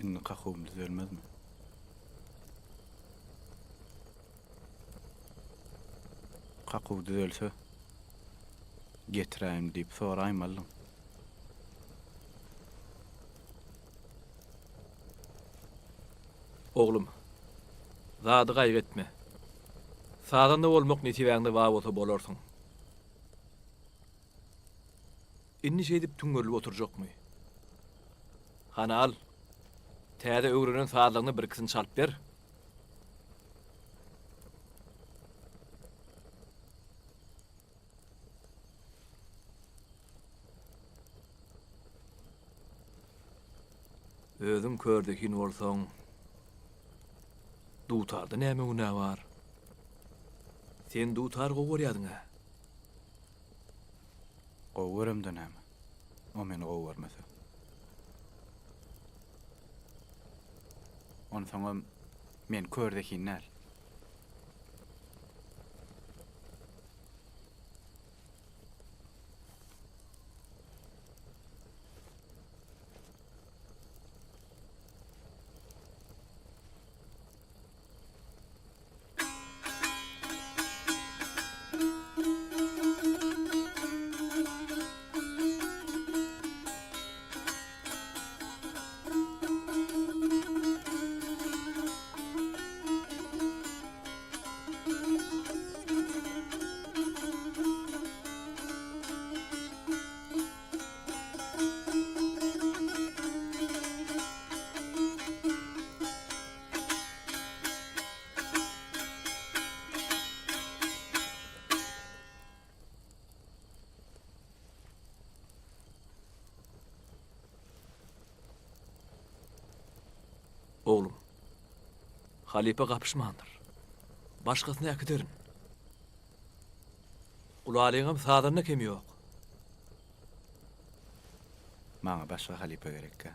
İnni kakawym düzelmezmi? Kakaw düzelse getiräýim diýip soraýmallym. Oglum, zady gaýretme. Sadanda bolmak netiwäňde wa bolsa bolarsyň. Inni şey dip tüňgörlüp oturjakmy? Hana al. Täze öwrenen sadalygyny bir kisini çalyp ber. Özüň kördekin bolsaň, dutarda näme günä bar? Sen dutar gowurýadyň-a? Gowurymda näme? O meni gowurmasa. Onu soňra men kördekin näl? Oglum, halipe gapyşmandyr. Başgasyna äkiderin. Ulalyňam sadanyna kem ýok. Maňa başga halipe gerek-ka.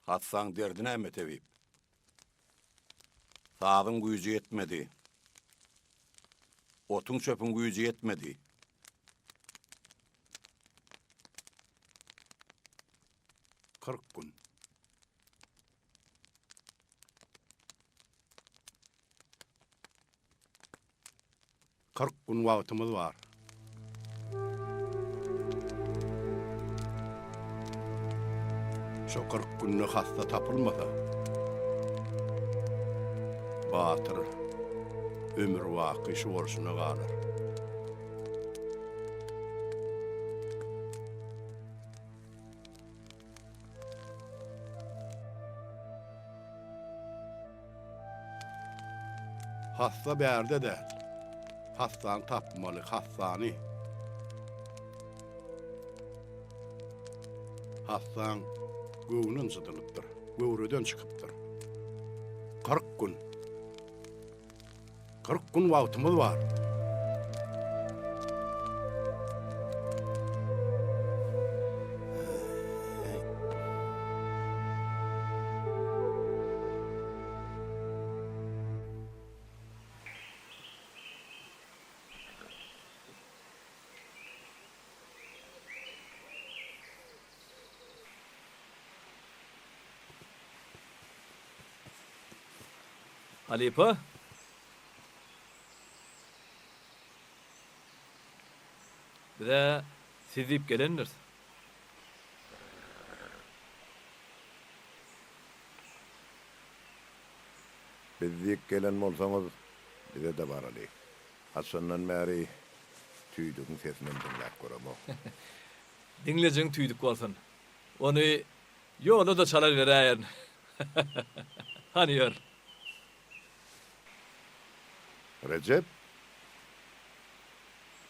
Hatsan derdine emme tebip. Sağın gücü yetmedi. Otun çöpün gücü yetmedi. Kırk gün. Kırk gün vaktimiz var. Şu 40 günlük hasta tapılmasa, batır, ömür vakı şu orsuna kalır. Hasta berde değil, hastan tapmalı, hastani. Hastan göğünün sıdılıptır, göğrüden çıkıptır. 40 gün. 40 gün vaktimiz var. Halipa. Bir de siz deyip gelenler. Bizdik gelen bolsaňyz bize de baraly. Hasandan bäri tüýdüň sesini dinläp göremo. Dinleyeceğin tüydük olsun. Onu yola da çalar verəyin. Hani yor. Recep,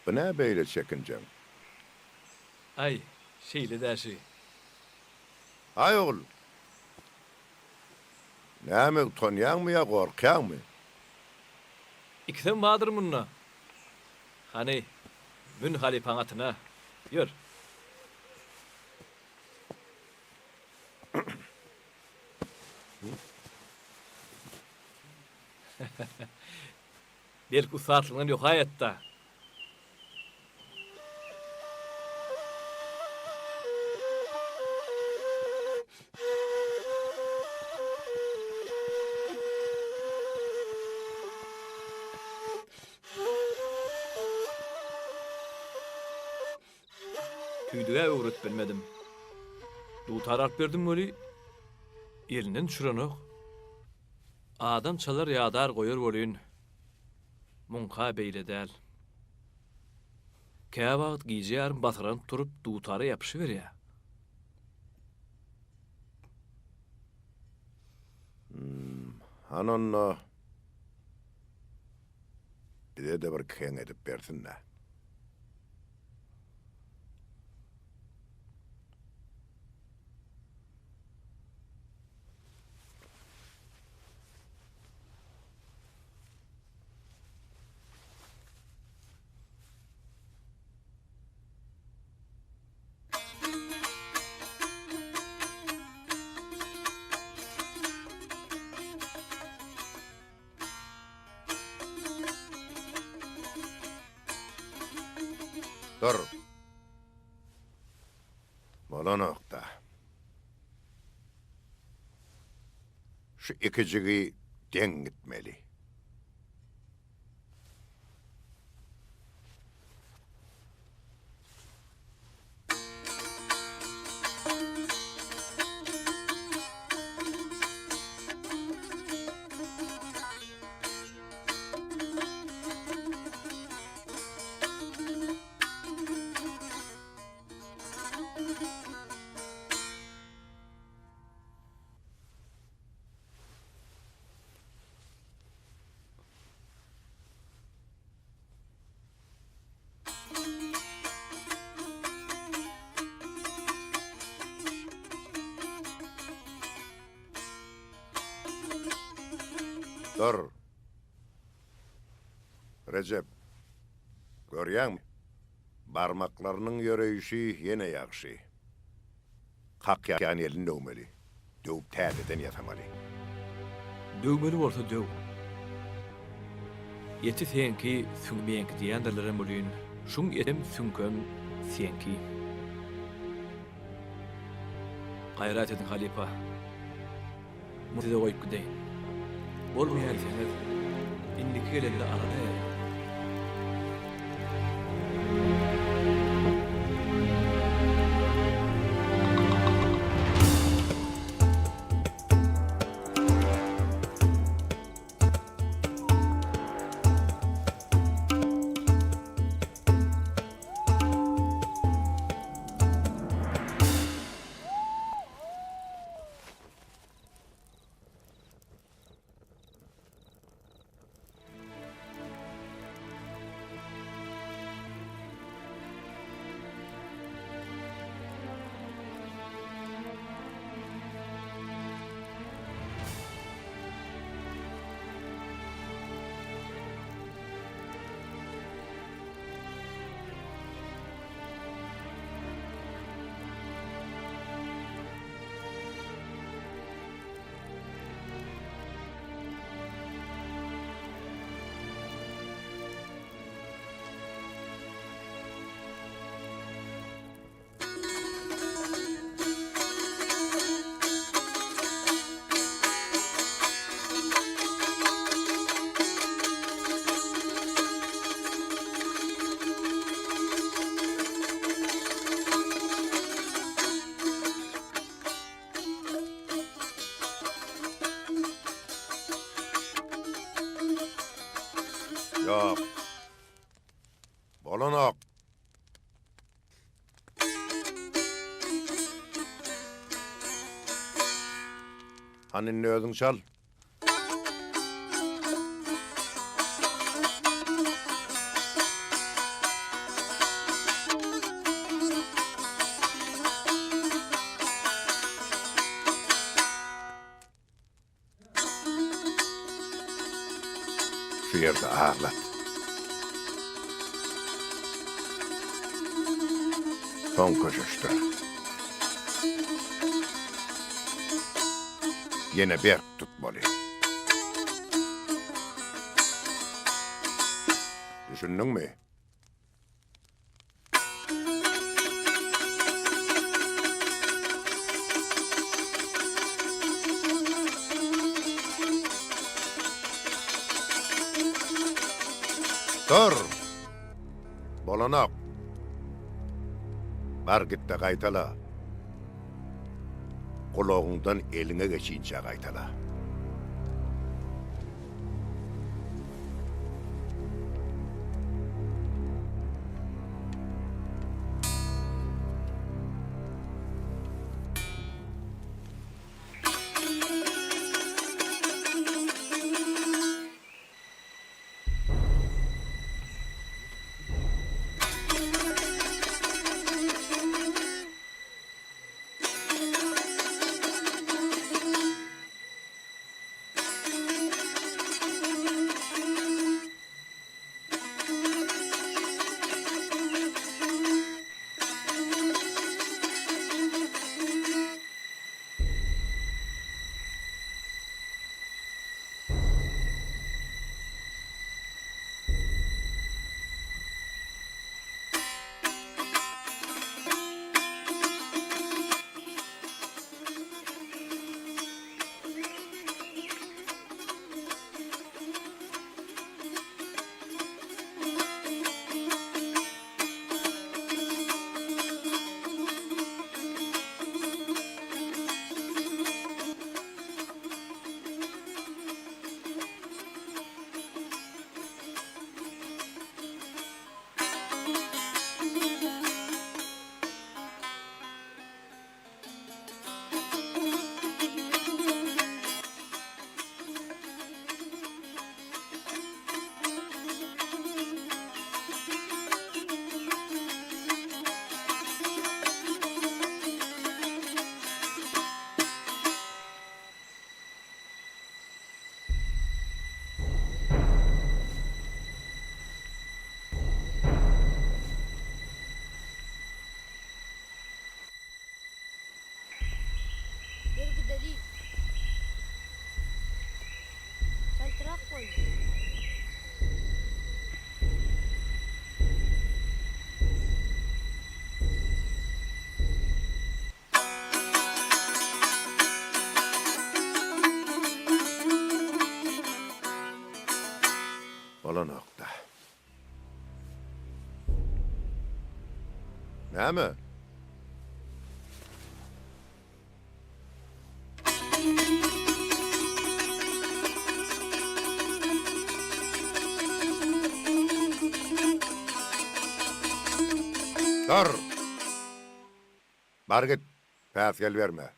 bu ne beýle çekinceň? Ay, şeyle de şey. Ay oğul, näme utanýanmy ya gorkýanmy? İkiden badır munna. Hani, mün halipan atına. Yor. Belki usatlığın yok hayatta. Tüydüğe uğrat bilmedim. Dutar alp verdim böyle. Elinden çüranok. Adam çalar yağdar koyur volün. Munka beýle däl. Käе wagt giýje ýarym batyran turup duutary ýapyşyberýär. Hanonno bize de bir keň edip bersinler. Dur. Bana nokta. Şu ikicigi den gitmeli. Dur. Recep. Görýäňmi? Barmaklarynyň ýöreýişi ýene ýagşy. Hak ýan elinde ömeli. döwüp täzeden ýasamaly. Dövmeli bolsa döw. Yeti senki süňmeýänki diýenlerlere bolýan. Şuň etem süňkem senki. Gayrat edin halipa. Mutyda goýup gideýin. Bolmaýar seňiz indiki gelende arada. Yok. Bolanok. Hanin özüň çal. Şu yerde ağırlat. Son koşuştur. Yine bir tutmalı. Düşündün mü? Dur! Bolanak! Bar git de gaytala. Kulağından eline geçince gaytala. Olan nokta. Näme? Dur. Bar git. Päs gel verme.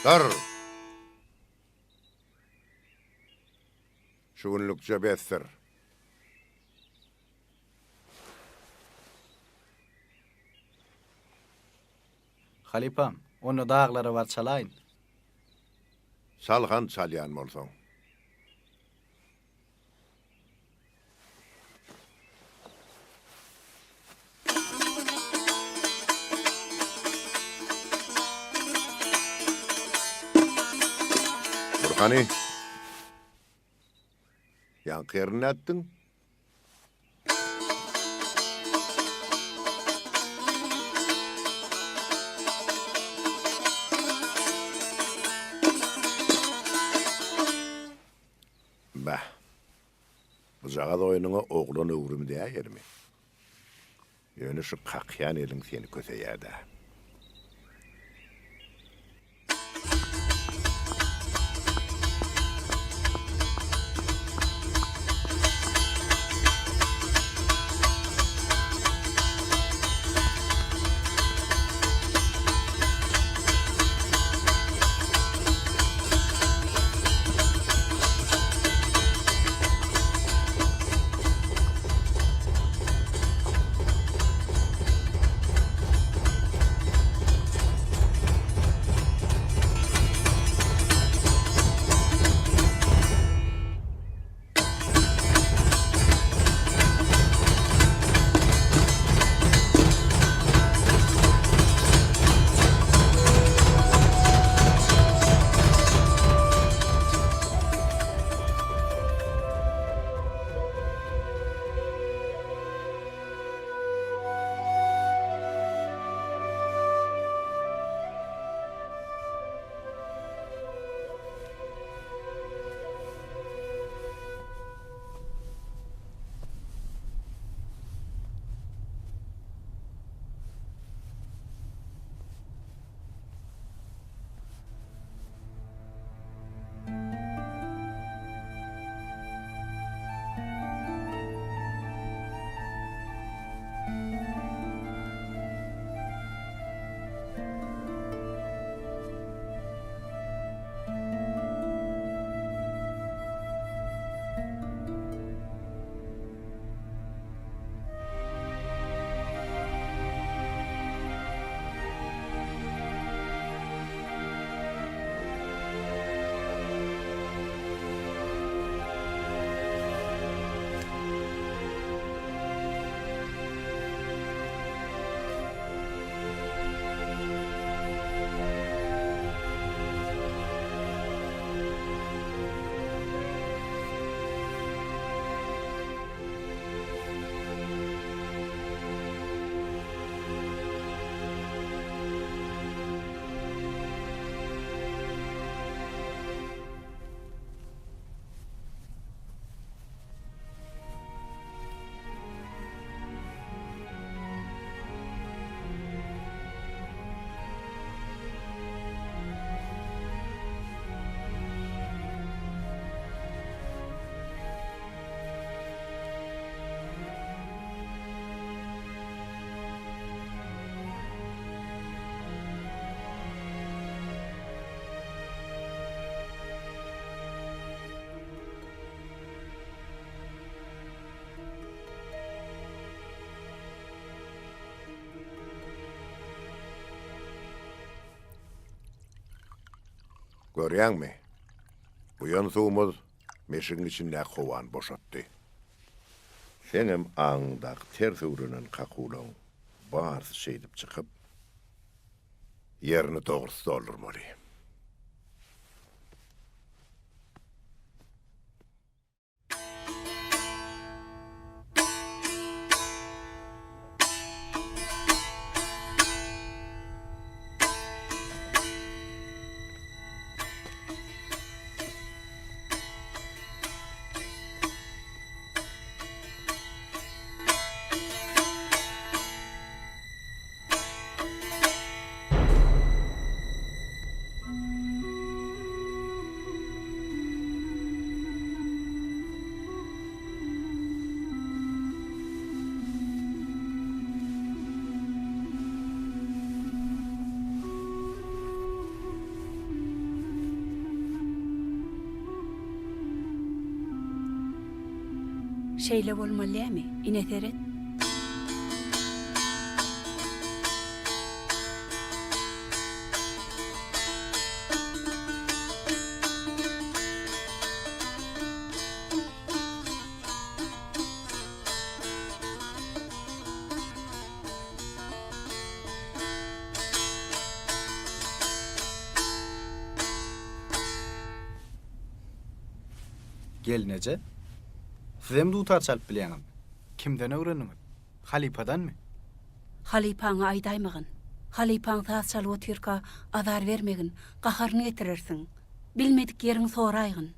Dur. Şu günlükçe bestir. Halipam, onu dağlara var çalayın. Salhan salyan bolsaň. Burhani. Yankı yerine attın. Bah. Buzağa da oyununa oğlan öwrüm diye yermi. Yönü şu kakyan elin seni köseyerde. Görýäň mi? Bu ýonsuwumuz meşiň içinde kowan boşatdy. Senem aňdak ters urunan kakulan bars şeýdip çykyp yerini dogry doldurmaly. Şeýle bolmalymy? Ineteret. Gelnece? Sizem dutar çalıp bilýäňim. Kimden öwrendiňiz? Halipadan mı? Halipaňa aýdaýmagyn. Halipaň tas çalyp otyrka azar bermegin, gaharyny getirirsiň. Bilmedik ýeriň soraýgyn.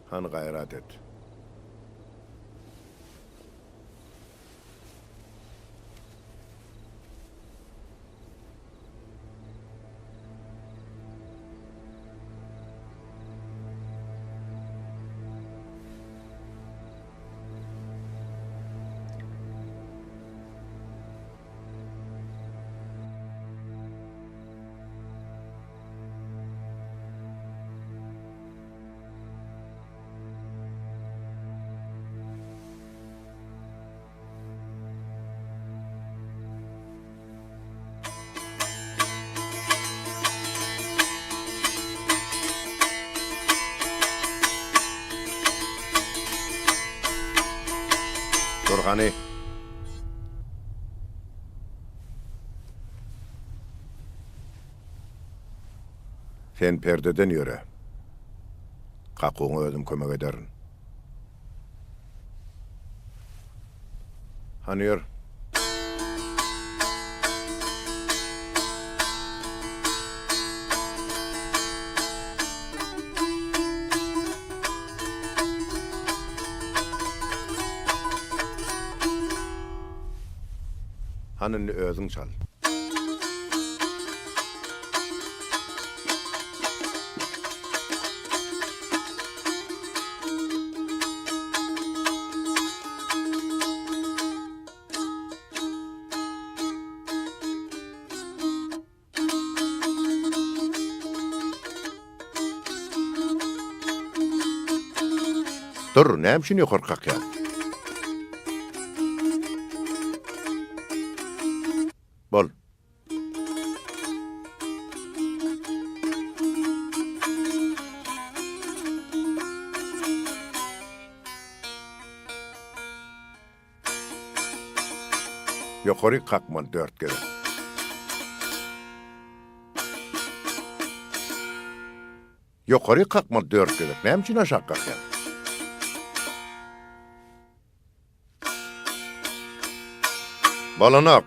Han gayret et. Durgany. Sen perdeden ýöre. Kakuňa özüm kömek ederim. Hani ýör. Hanını özüň çal. Dur, näme şunu korkak ya? Bol. Yukarı kalkma 4 kere. Yukarı kalkma 4 kere. Näme için aşağı kalk ya? Balanak.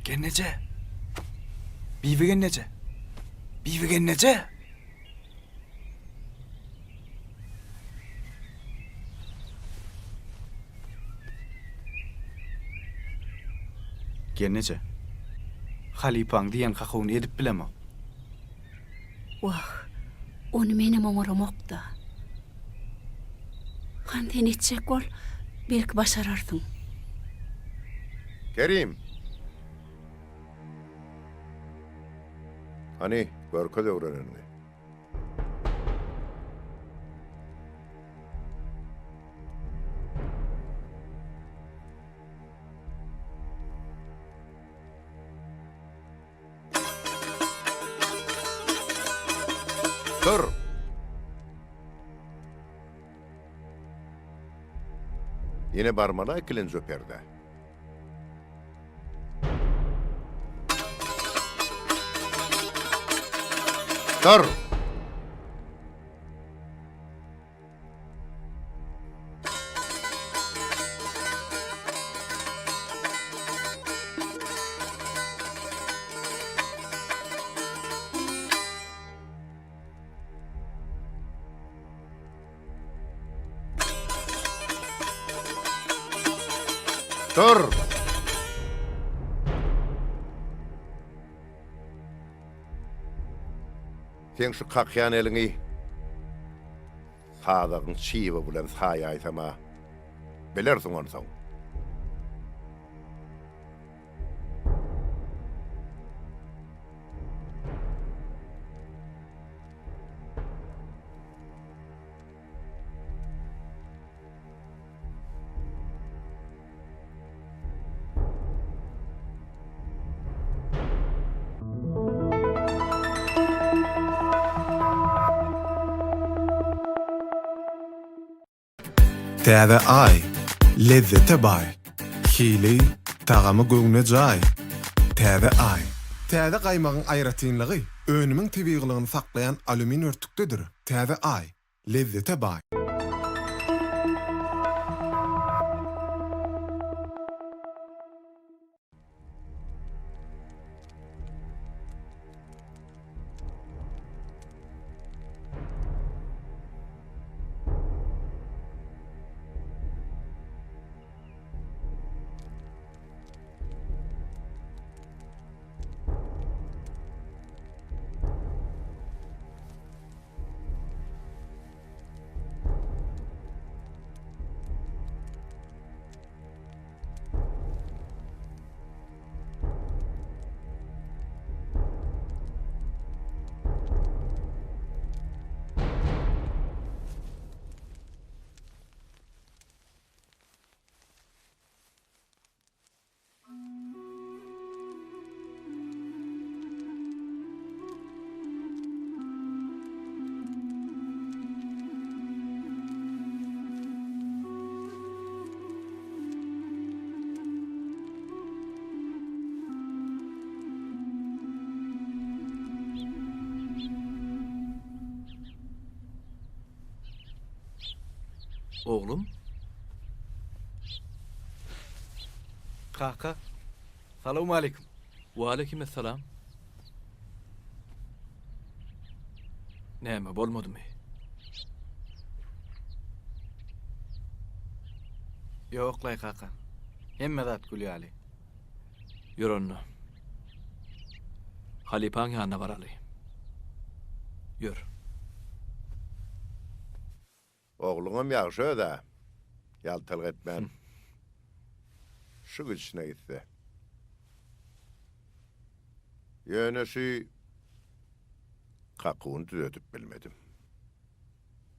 Gennece. Bibi gennece. Bibi gennece. Gennece. Halipaň diýen hakyny edip bilema. Wah, onu menem oňaram okda. Kanten etjek bol, belki başararsyň. Kerim. Hani görke de öğrenenini. Dur. Yine barmana ikilinci öperde. Dur. Dur. Sen şu kakyan elini sağdağın çiği bilen sağa aysama bilersin onu son. Täze ay, lezzete bay. Hili, tağamy göňüne jay. Täze ay. Täze gaýmagyň aýratynlygy önümiň tebigylygyny saklayan alümin örtükdedir. Täze ay, lezzete bay. Oğlum, Kaka. Salamu aleyküm. ve aleykümselam. Näme bolmadymy? Yok lay kaka. Hemme zat gülýäli. Ýörünni. Halipaň ýanyna baraly. Ýör. Ogluňam ýagşy da. Ýaltylyk etmän. Şu güçüne gitdi. Ýönesi kakuny düzedip bilmedim.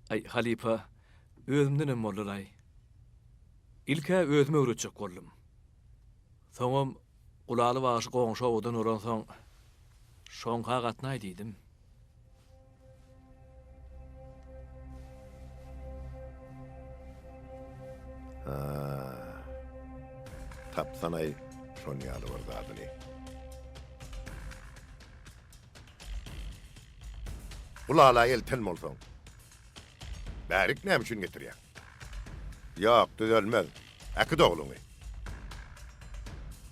Ay halipa, özümden bolýar. İlkä özüme öwretjek boldum. Soňam ulaly başy goňşa odan örensoň şoňka gatnay diýdim. Tapsanay şon ýaly bir zadyny. Ulala elten bolsoň. Bärik näme üçin getirýär? Ýok, düzelmez. Akyd ogluňy.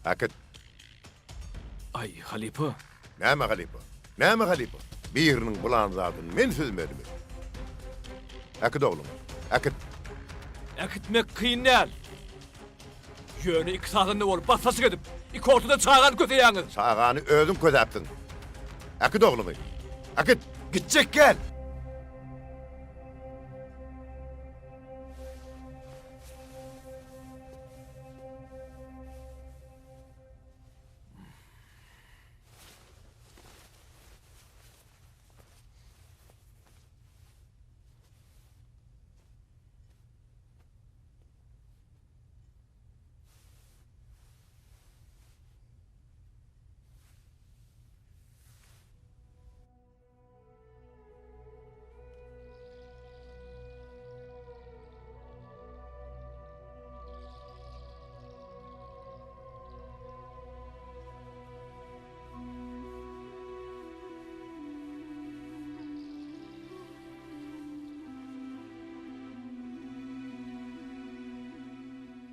Akyd. Ay halipa, Näme galipa? Näme galipa? Biriniň bulan zadyny men süzmedim. Akyd ogluňy. Akyd. äkitmek kyn däl. Ýöne iki sagynda bolup basasy edip, iki ortada çaýgan köteýäňiz. Sagany özüň közäpdiň. Akyd ogluňy. Akyd. Gitjek gel.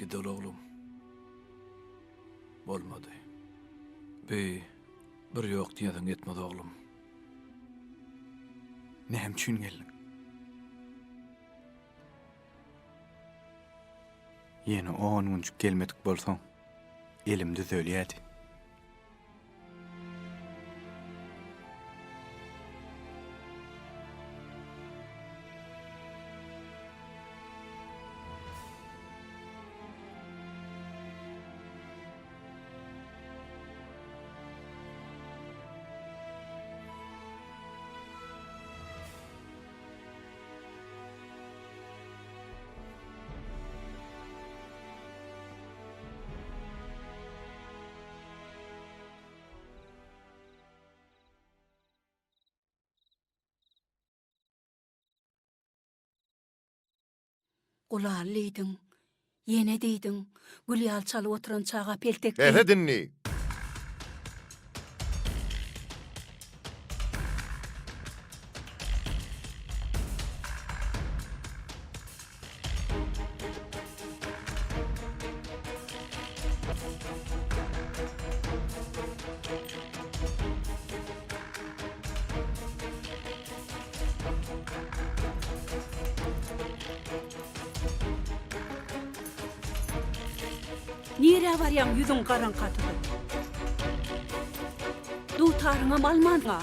Gidel oglum. Bolmady. Bir ýok diýeň etmedi oglum. Näme üçin geldin? Ýene 10 günçük gelmedik bolsaň, elim düzelýärdi. Gulallydyň, ýene diýdiň, gülýal çalyp oturan çaga peltek. Ehe dinni. Nire barýan ýüzüň garaňkatydy. Dutaryňa malmanga.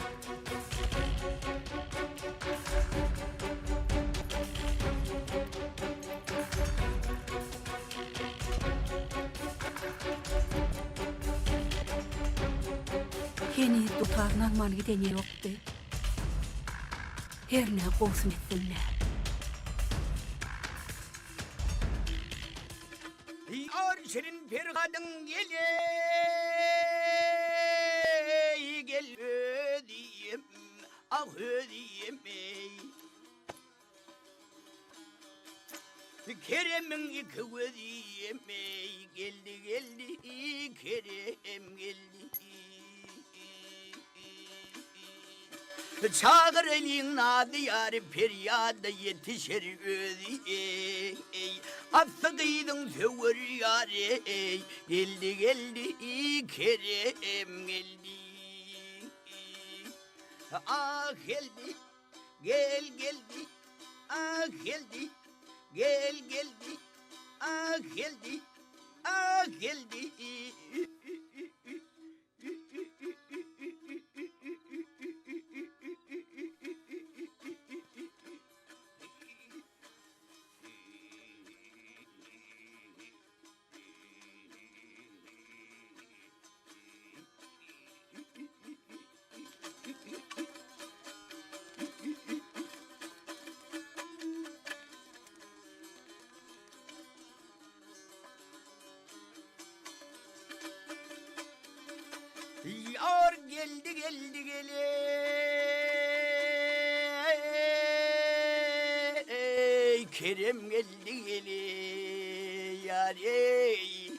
Heni dutaryň alman gideni ýokdy. Herne gowsum etdiňler. Senin pergadın gel ödeyim, ah ödeyim Kerem'in iki ödeyim geldi Kerem geldi Çağır elin adı yarı feryada yetişir ödeyim Affıdıydın söver yarı geldi Kerem geldi Ah geldi gel geldi, ah geldi, gel geldi, ah geldi, ah geldi. Yar geldi geldi gele, Kerem geldi gele, yar ey.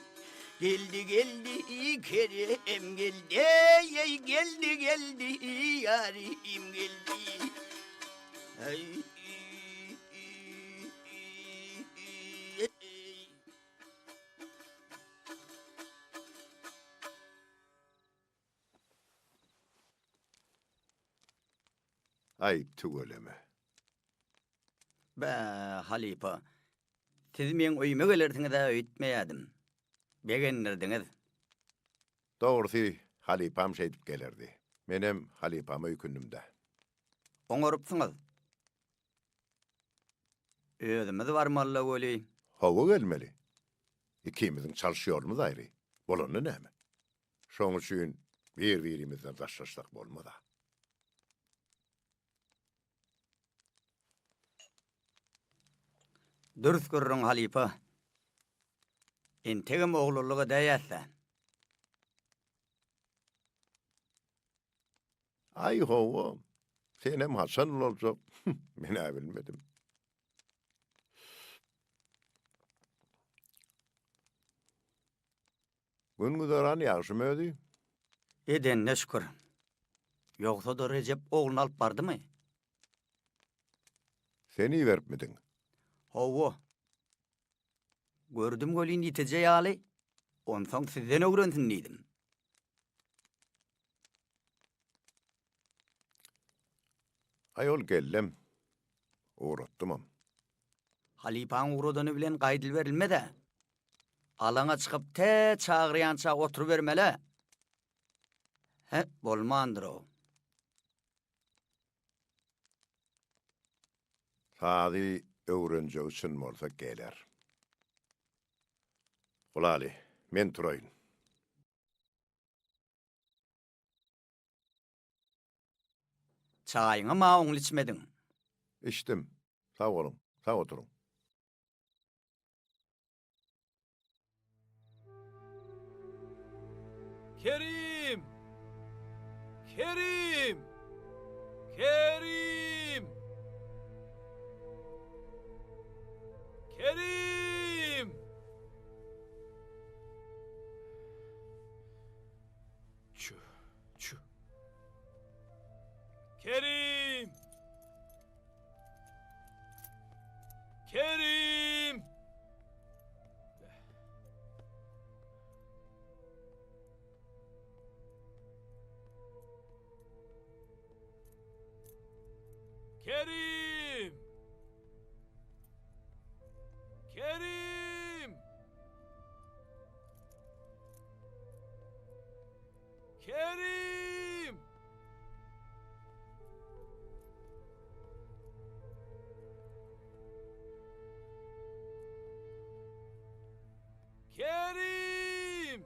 Geldi geldi Kerem geldi, ey geldi geldi yarim geldi. Ay, Ayıp tügöleme. Be Halipa, siz men öýüme gelerdiňiz de öýtmeýädim. Begenlerdiňiz. Doğrusu halipam şeydip gelerdi. Menem halipam öykünümde. Oňorypsyňyz. Özümiz barmalla göli. Hava gelmeli. İkimizin çalışıyorumuz ayrı. Bolonu näme? Şoň üçin bir-birimizden daşlaşsak bolmada. Dürüst görüň Halipa. Entegem oğluluğa däýäsä. Ay hova. Senem Hasan olacak. Men bilmedim. Gün güzaran ýagşymy ödi? Edenne şükür. Yoksa da Recep oğlunu alıp bardı mı? Seni verpmedin. Hova. Gördüm golün yitece ýaly. Onsoň sizden öwrensin diýdim. Ayol gellem. Uğratdymam. Halipaň uğradany bilen gaýdyl berilmede. Alaňa çykyp te çagyrýança oturup bermele. He, bolmandyr o. Sadi öwrenjek üçin bolsa geler. Ulali, men turaýyn. Çaýyňy ma oňly içmediň. İçtim. Sağ olun. Sağ oturun. Kerim! Kerim! Kerim! Kerim! Çü, çü. Kerim! Kerim! Kerim! Kerim! Kerim! Kerim!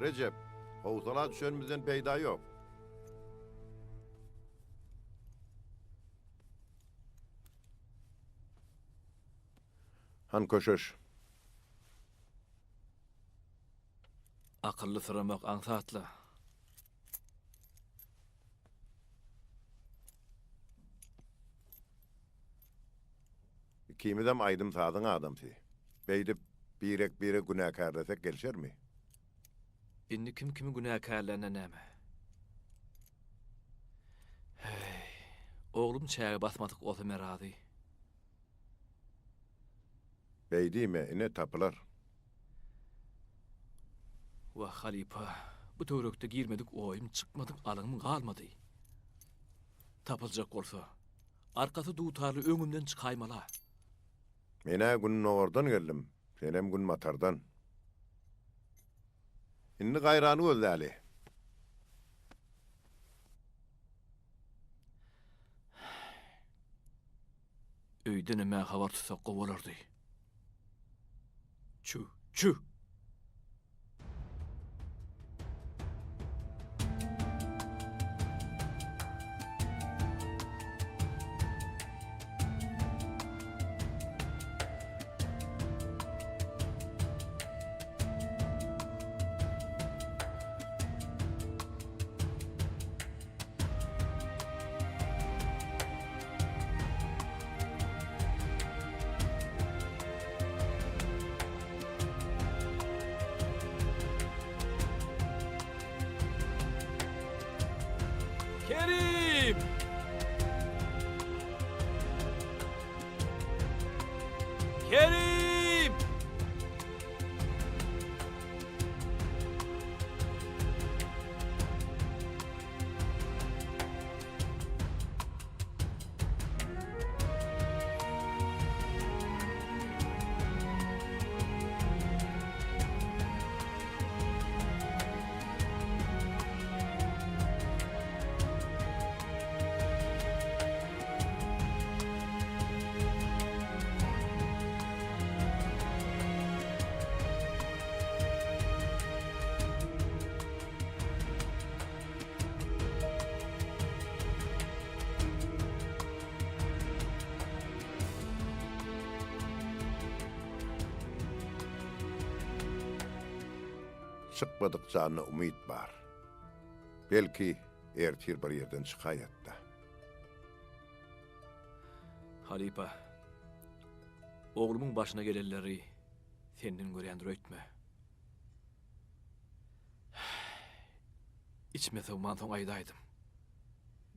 Recep, hovuzala düşenimizden peyda yok. Han koşuş. Akıllı sıramak ansatla. Kimidem aýdym sadyň adamsy. Beýdip bire günäkär desek gelşermi? Inni kim kimi günäkärlerine näme? Hey, oğlum çäge basmadyk olsa merazy. Beýdime ine tapylar. Wa halipa, bu törekde girmedik oyum çıkmadık alanım kalmadı. Tapılacak olsa, arkası dutarlı öňümden çıkaymala. Mene gün noğordan geldim. Senem gün matardan. Inni gayrany gözläli. Öýden näme habar tutsak bolardy. Çü. Kerim! Kerim! Çıkmadık canına umit bar. Belki ertir bir yerden çıkayatta. Halipa, oğlumun başına gelenleri senden görýändir öýtme. İçme sowman soň aýdaýdym.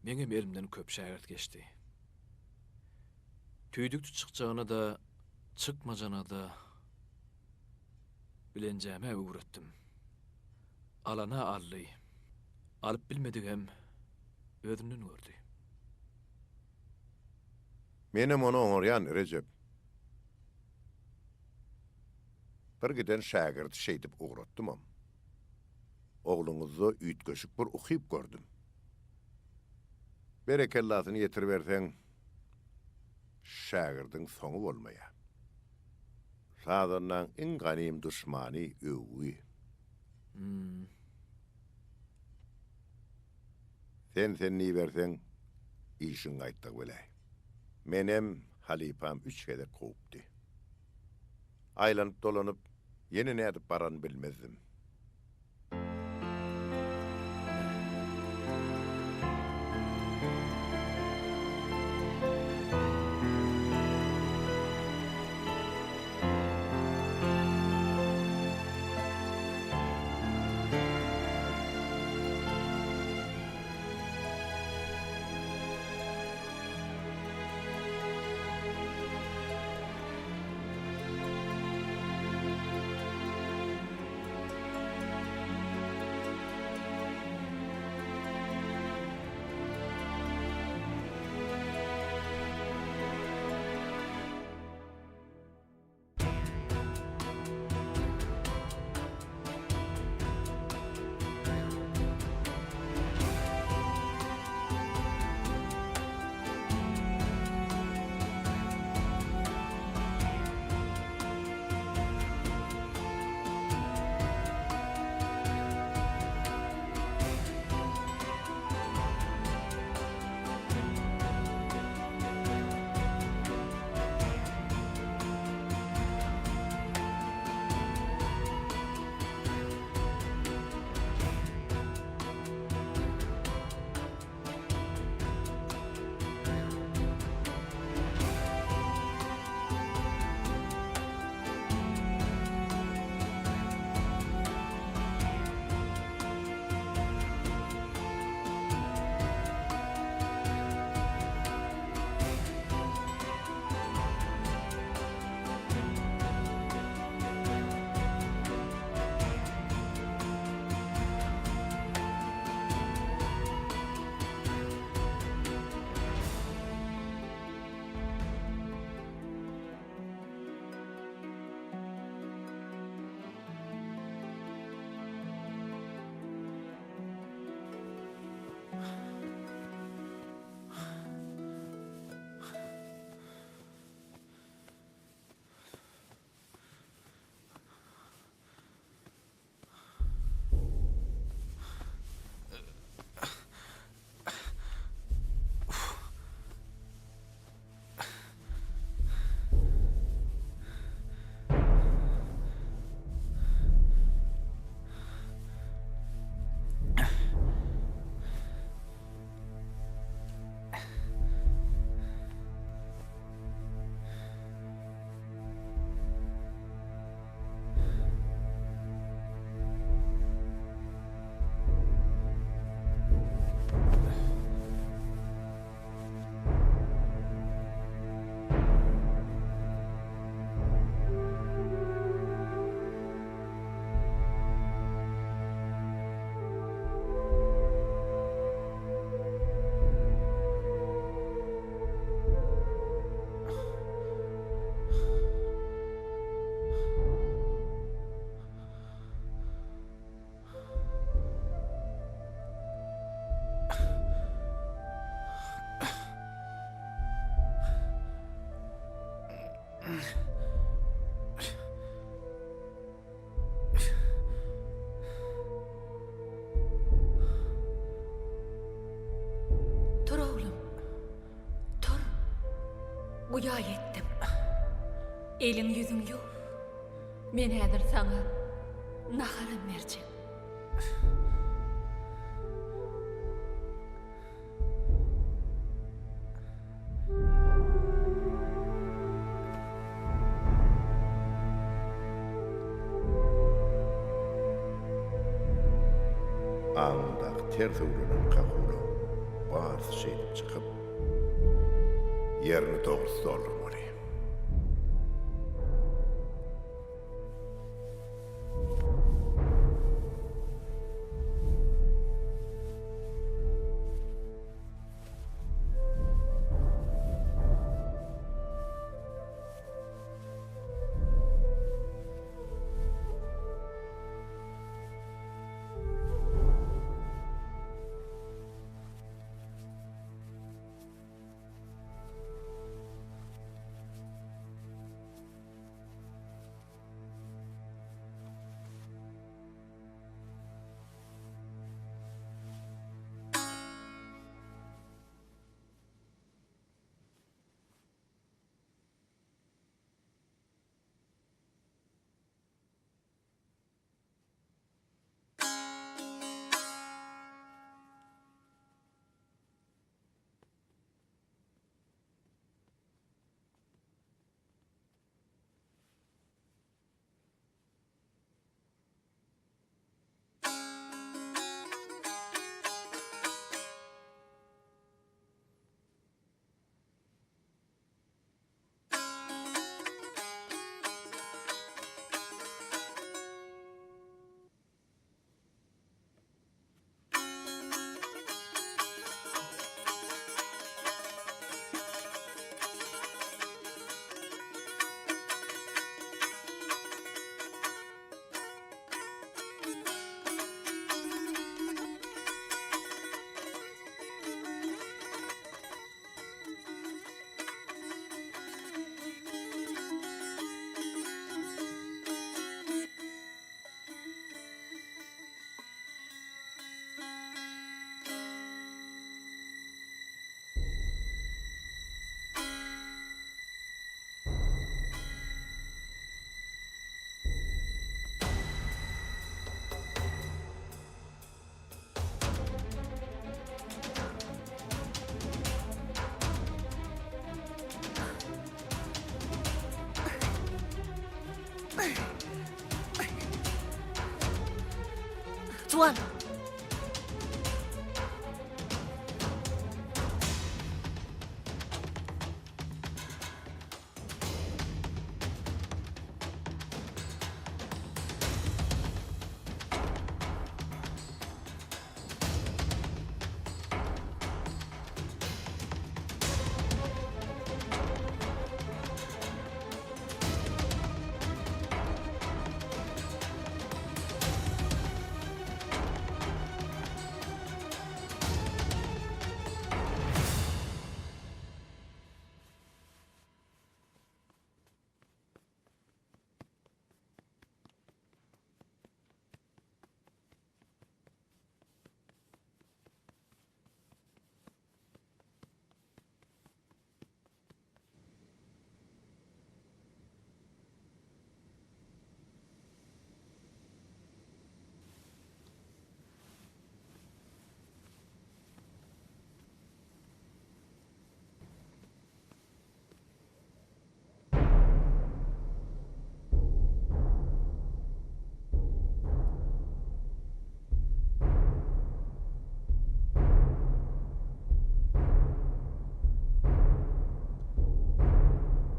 Meňem elimden köp şägert geçti. Tüýdükdi çykjagyna da, çykmajana da bilenjäme öwretdim. Alana ally. Alıp bilmedik hem özünden gördü. Menem onu oňarýan Recep. Bir giden şägird şeýdip ugratdymam. Ogluňyzy üýtgeşik bir ukyp gördüm. Berekellasyny ýetirip berseň, şägirdiň soňy bolmaýa. Sadandan iň ganym düşmany öwgi. Sen ni berseň, işiň gaýtdyk bilen. Menem halipam 3 kere kopdy. Aylanyp dolanyp, ýene näde baran bilmezdim. Uya etdim. Elin yüzün yok. Men häzir saňa naharam berjek. Andak ters uğranan kakulu bazı şeyip çıkıp yerini doğrusu doldurmalı. Juan.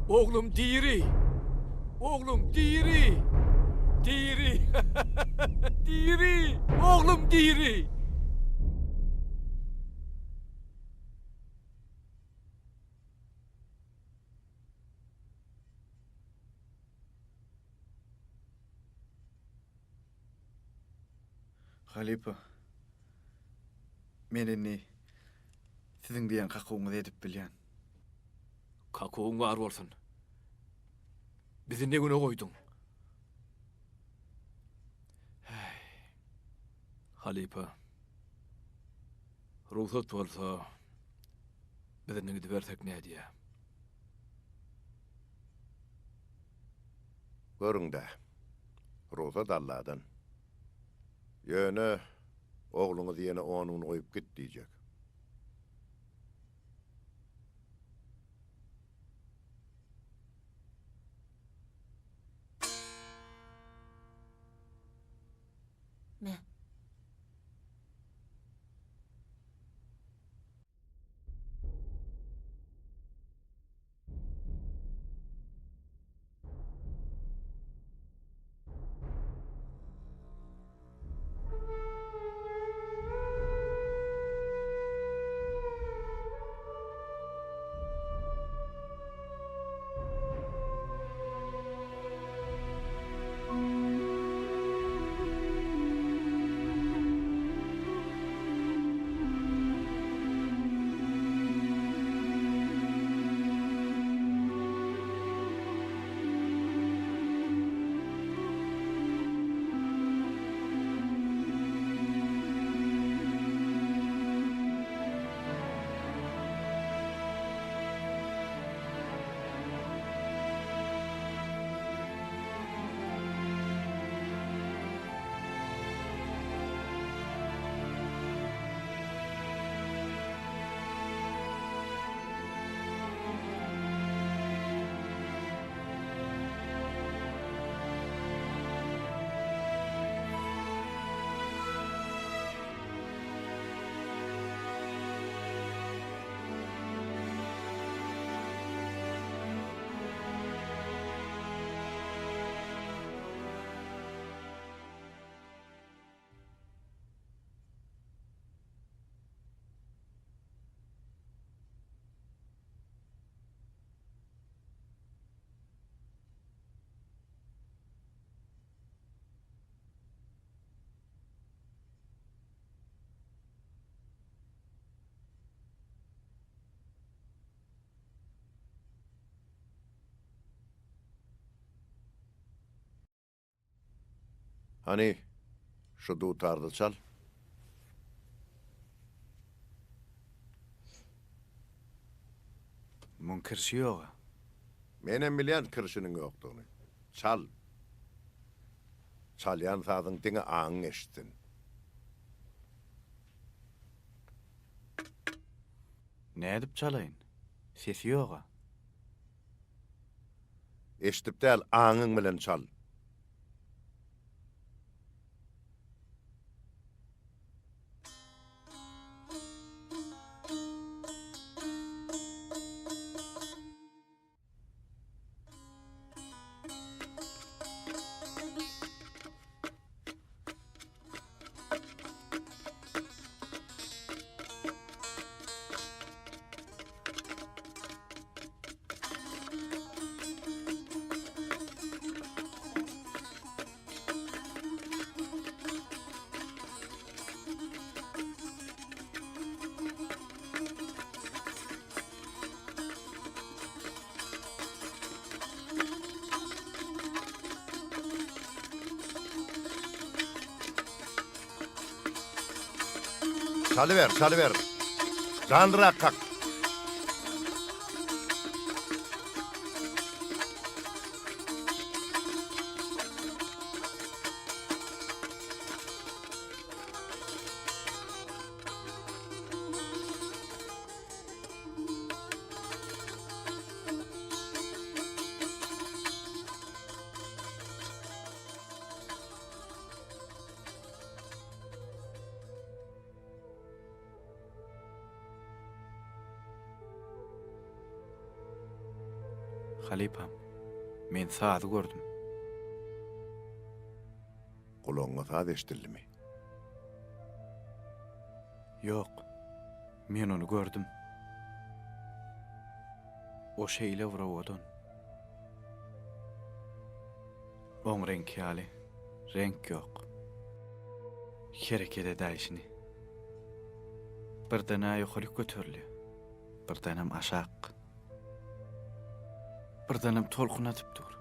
Oğlum diri. Oğlum diri. Diri. Diri. Oğlum diri. Halipa. Menini sizin diyen kakuğuňyzy edip bilýän. Kakuğun var bolsun. Bizi ne güne koydun? Halipa. Ruhsat bolsa bizden gidip bersek ne diye? Görüň de. Roza dalladan. Ýöne ogluňyz ýene onuň goýup git diýjek. Me. Hani şu dutardy çal. Munkirşi ýok. Menem bilýän kirşiniň ýokdugyny. Çal. Çalýan sadyň diňe aň eşitsin. Ne edip çalaýyn? Sesi ýok. Eşitip däl aňyň bilen çal. Çalıver, çalıver. Candırak kalk. Halipam, men sazy gördüm. Kulaňa saz eşdilmi? Yok, men onu gördüm. O şeýle wurawadan. Oň renk ýaly, renk ýok. Hereket edäýşini. Birden ýokary göterilýär, birdenem aşak. Birdenem tolkun atyp dur.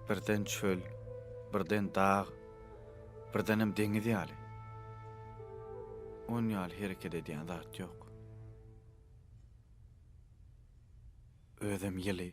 Birden çöl, birden dağ, birdenem deňiz ýaly. On ýaly hereket edýän zat ýok. Özüm ýyly.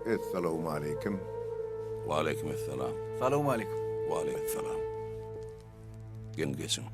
Esselamu aleyküm. Wa aleykümselam. Salamu aleyküm. Wa aleykümselam. Gel geçin.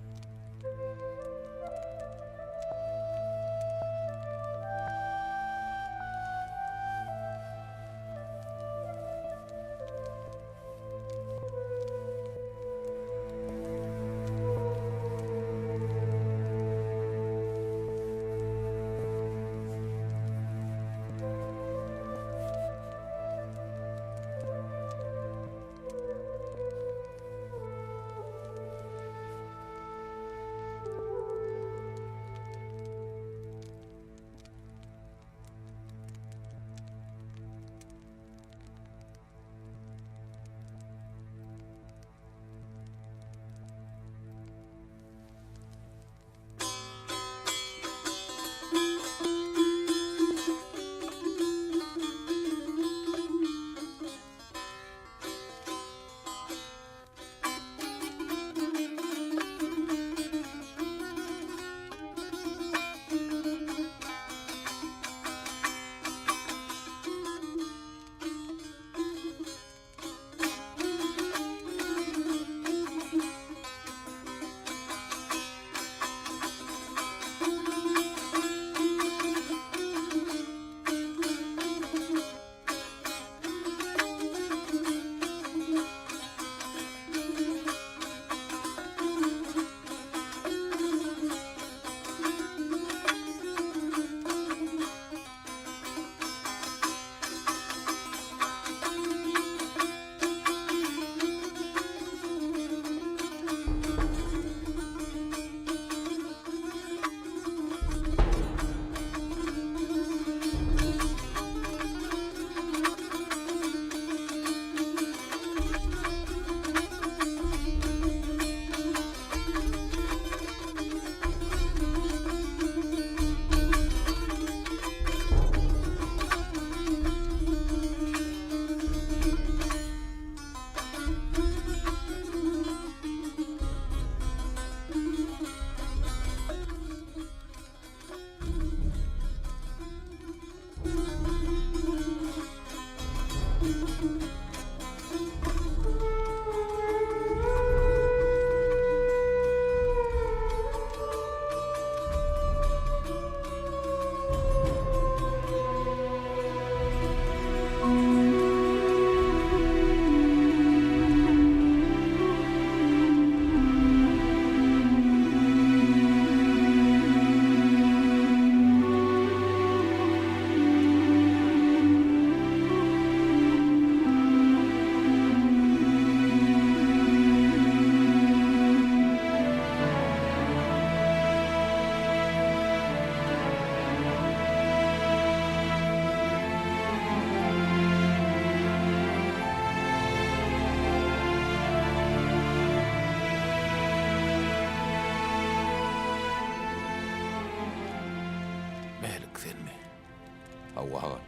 Havva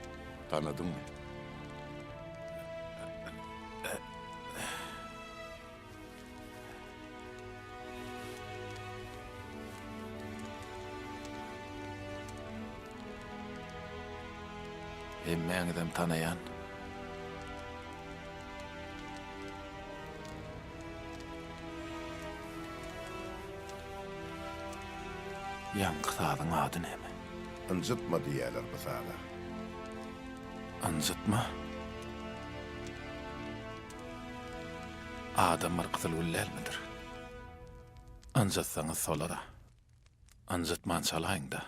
tanıdın mı? Hemmeňizem tanayan. Yankısadyň ady näme? Anjıtma diýerler bu sana. Anjytma. Adamlar gyzyl güllälmidir? Anjytsaňyz solara. Anjytman çalaýyn da.